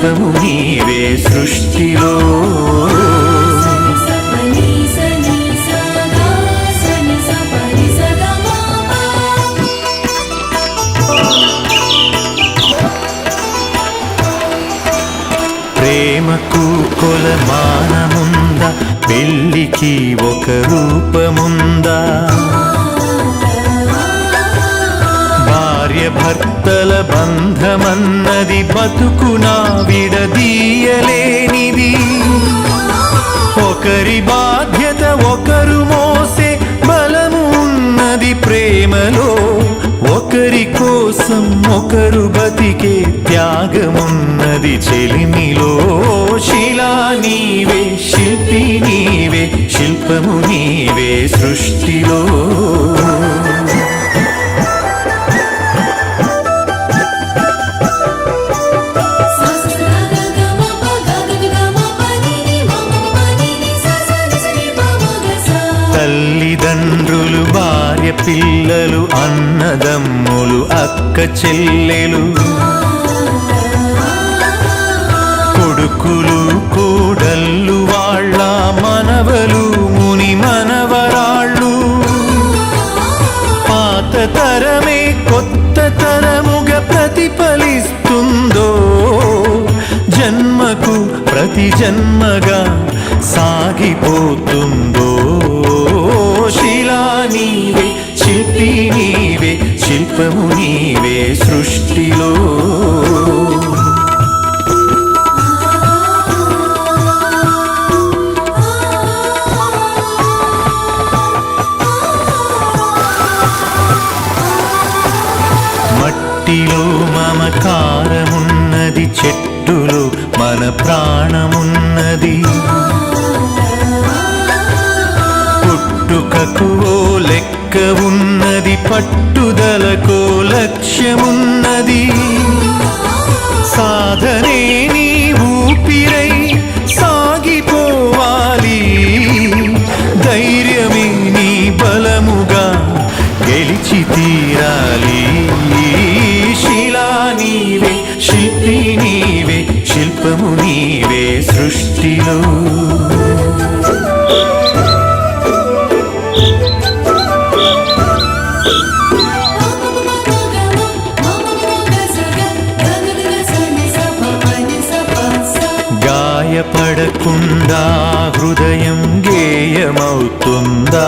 శిల్పము నీవే సృష్టిలో. ప్రేమకు కొలమానముందా, పెళ్ళికి ఒక రూపముందా? భార్య భర్తల బంధమన్నది బతుకునా విడదీయలేనిది. ఒకరి బాధ్యత ఒకరు మోసే బలము ఉన్నది ప్రేమలో. ఒకరి కోసం ఒకరు బతికే త్యాగమున్నది చెలిమిలో. శిలా నీవే, శిల్పి నీవే, శిల్పము నీవే సృష్టిలో. తల్లిదండ్రులు, భార్య పిల్లలు, అన్నదమ్ములు, అక్క చెల్లెలు, కొడుకులు కోడళ్ళు, వాళ్ళ మనవలు, ముని మనవరాళ్ళు. పాత తరమే కొత్త తరముగా ప్రతిఫలిస్తుందో, జన్మకు ప్రతి జన్మగా సాగిపోతుందో. శిలా నీవే, శిల్పి నీవే, శిల్పము నీవే సృష్టిలో. మట్టిలో మమకారమున్నది, చెట్టులో మన ప్రాణమున్నది. పుట్టుకకు ఓ లెక్క ఉన్నది, పట్టుదలకో లక్ష్యమున్నది. సాధనే నీ ఊపిరై సాగిపోవాలి, ధైర్యమే నీ బలముగా గెలిచి తీరాలి. శిలా నీవే, శిల్పి నీవే, శిల్పము నీవే సృష్టిలో. గాయపడకుండా హృదయం గేయమవుతుందా?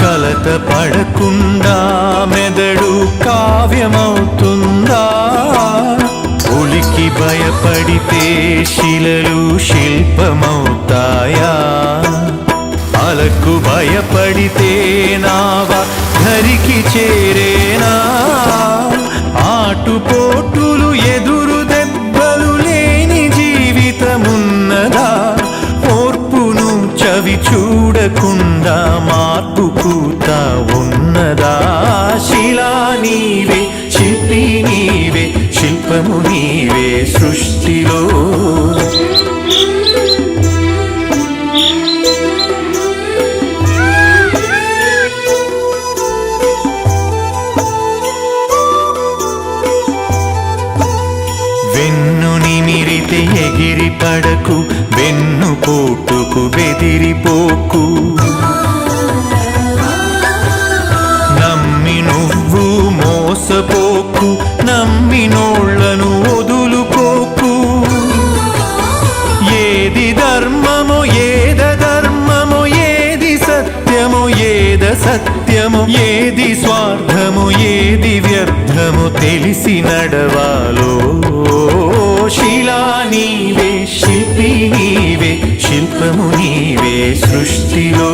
కలత పడకుండా మెదడు కావ్యమవుతుందా? ఉలికి భయపడితే శిలలు శిల్పమవుతాయా? అలకు భయపడితే నావా ధరికి చేరేనా? ఆటుపోటులు ఎదురు దెబ్బలు లేని జీవితమున్నదా? ఓర్పును చవి చూడకుండా మార్పు పూత ఉన్నదా? శిలా నీవే, శిల్పి నీవే, శిల్పము నీవే సృష్టిలో. వెన్ను నిమిరితే ఎగిరి పడకు, వెన్ను పోటుకు బెదిరిపోకు. నమ్మి నువ్వు మోసపోకు, నమ్మినోళ్లను వదులుకోకు. ఏది ధర్మమో ఏద ధర్మమో, ఏది సత్యమో ఏద సత్యమో, ఏది స్వార్థమో ఏది వ్యర్థమో తెలిసి నడవాలో. శిలా నీవే, శిల్పి నీవే, శిల్పము నీవే సృష్టిలో.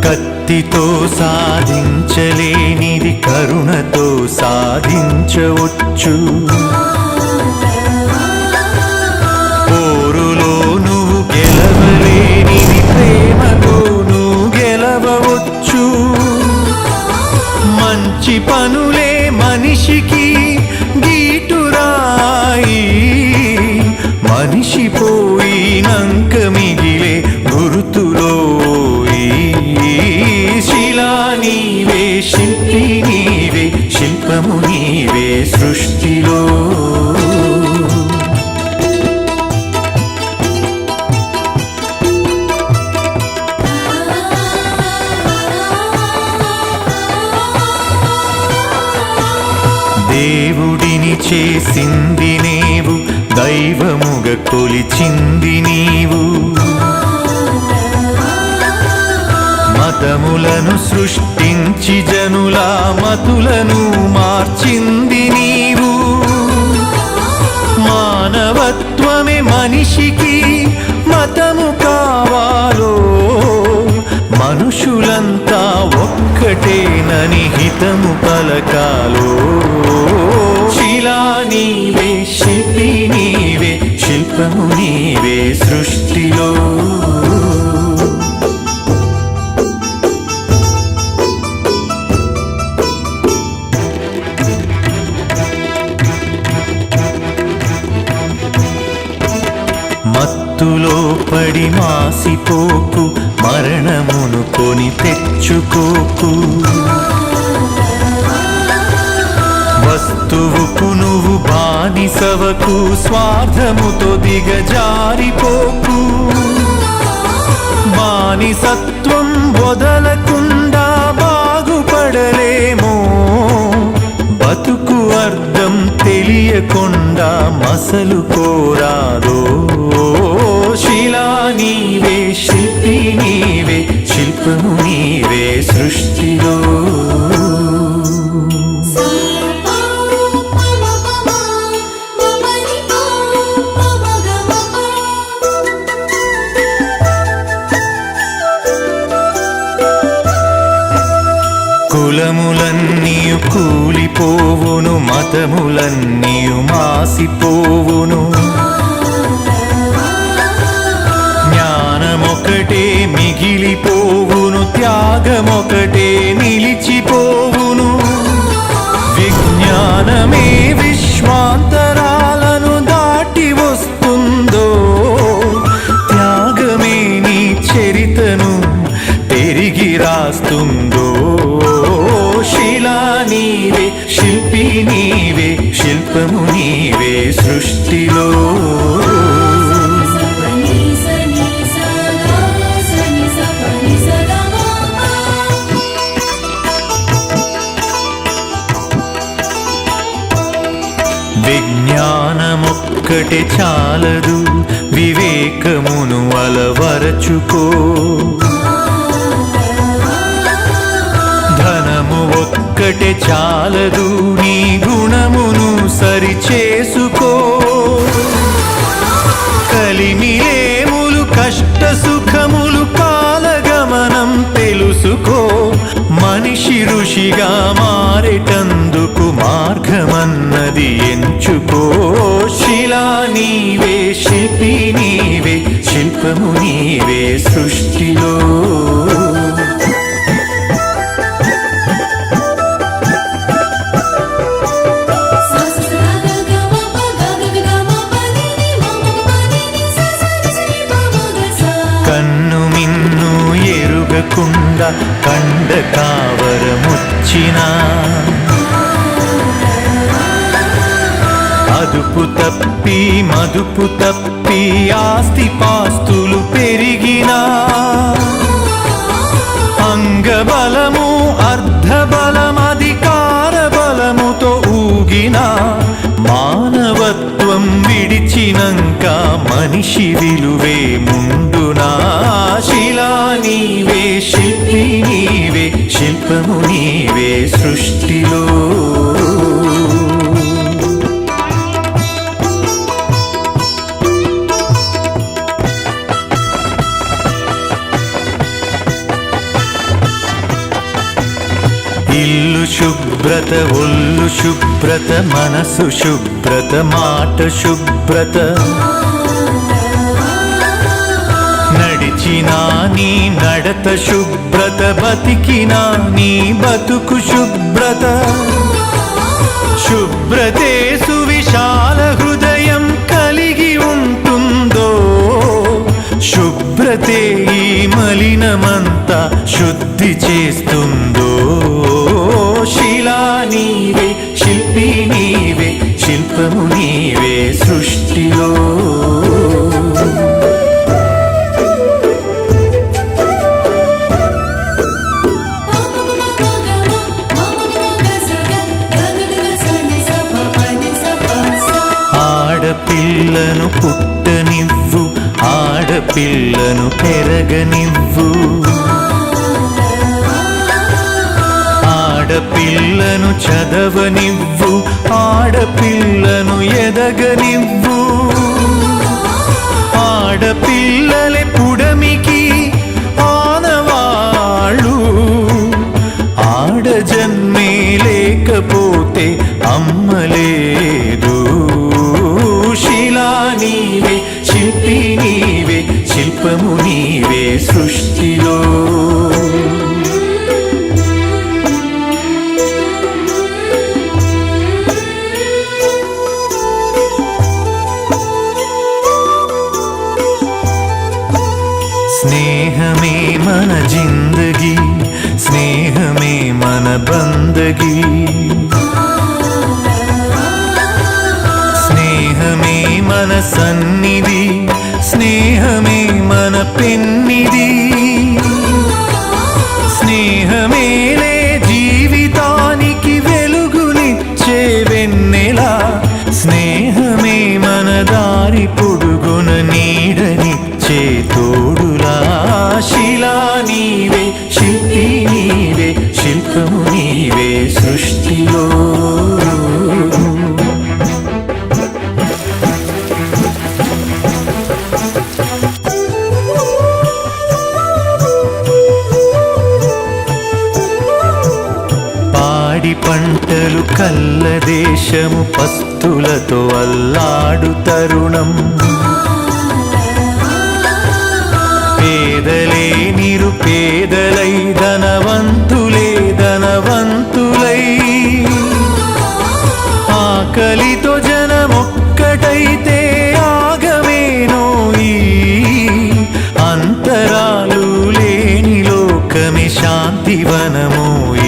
కత్తితో సాధించలేనిది కరుణతో సాధించవచ్చు. పోరులో నువ్వు గెలవలేనిది ప్రేమతో నువ్వు గెలవవచ్చు. మంచి పనులే మనిషికి గీటురాయి, నీవే శిల్పము నీవే సృష్టిలో. దేవుడిని చేసింది నీవు, దైవముగ కొలిచింది నీవు. మతములను సృష్టించి జనుల మతులను మార్చింది నీవు. మానవత్వమే మనిషికి మతము కావాలో, మనుషులంతా ఒక్కటేనని హితము పలకాలో. శిలా నీవే శిల్పి నీవే శిల్పము నీవే సృష్టిలో. మత్తులో పడి మాసిపోకు, మరణమును కొని తెచ్చుకోకు. వస్తువుకు నువ్వు బానిసవకు, స్వార్థముతో దిగజారిపోకు. బానిసత్వం వదలకుండా బాగుపడలేమో, బతుకు అర్థం తెలియకుండా మసలు కోరాదో. శిలా నీవే శిల్పి నీవే శిల్పము నీవే సృష్టిలో. కులములన్నీయు కూలిపోవును, మతములన్నీయు మాసిపోవును. జ్ఞానమొకటే మిగిలిపోవును, త్యాగమొకటే నిలిచిపోవును. విజ్ఞానమే విశ్వాంతరాలను దాటి వస్తుందో, త్యాగమే నీ చరితను తిరిగి రాస్తుందో. శిలా నీవే శిల్పి నీవే శిల్పము నీవే సృష్టిలో. విజ్ఞానమొక్కటే చాలదు, వివేకమును అలవరచుకో. ధనము ఒక్కటే చాలదు, నీ గుణమును సరిచేసుకో. కలిమిలేములు కష్ట సుఖములు కాలగమనం తెలుసుకో. మనిషి ఋషిగా మారేటందుకు మార్గమన్నది ఎంచుకో. శిలా నీవే శిల్పి నీవే శిల్పము నీవే సృష్టిలో. కన్ను మిన్ను ఎరుగకుండా కండ కావరముచ్చినా, అదుపు తప్పి మదుపు తప్పి ఆస్తి పాస్తులు పెరిగినా, అంగబలము అర్ధబలం అధికార బలముతో ఊగినా, మానవత్వం విడిచినంక మనిషి విలువే ముందునా. శిలా నీవే శిల్పి నీవే శిల్పము నీవే సృష్టిలో. ఇల్లు శుభ్రత ఒళ్ళు శుభ్రత మనసు శుభ్రత మాట శుభ్రత. నడిచినా నీ నడత శుభ్రత, బతికినా నీ బతుకు శుభ్రత. శుభ్రతే సువిశాల హృదయం కలిగి ఉంటుందో, శుభ్రతే ఈ మలినమంతా శుద్ధి చేస్తుందో. శిల్పము నీవే సృష్టిలో. ఆడపిల్లను పుట్టనివ్వు, ఆడపిల్లను పెరగనివ్వు, ఆడపిల్లను చదవనివ్వు, ఆడపిల్లను ఎదగనివ్వు. ఆడపిల్లలే పుడమికి ఆనవాళ్ళు, ఆడజన్మే లేకపోతే అమ్మలేదు. శిలా నీవే, శిల్పి నీవే, శిల్పము నీవే సృష్టిలో. స్నేహమే మన జిందగీ, స్నేహమే మన బందగీ, స్నేహమే మన సన్నిధి, స్నేహమే మన పెన్నిధి. స్నేహమేలే జీవితానికి వెలుగునిచ్చే వెన్నెలా, స్నేహమే మన దారి పొడుగున నీడనిచ్చే తోడులా. శిలా నీవే, శిల్పి నీవే, శిల్పము నీవే సృష్టిలో. పాడి పంటలు కల్ల దేశము పస్తులతో అల్లాడు తరుణం. పేదలే నిరుపేదలై, ధనవంతులే ధనవంతులై, ఆకలితో జనమొక్కటైతే ఆగమేనోయి. అంతరాలు లేని లోకమే శాంతివనమోయి.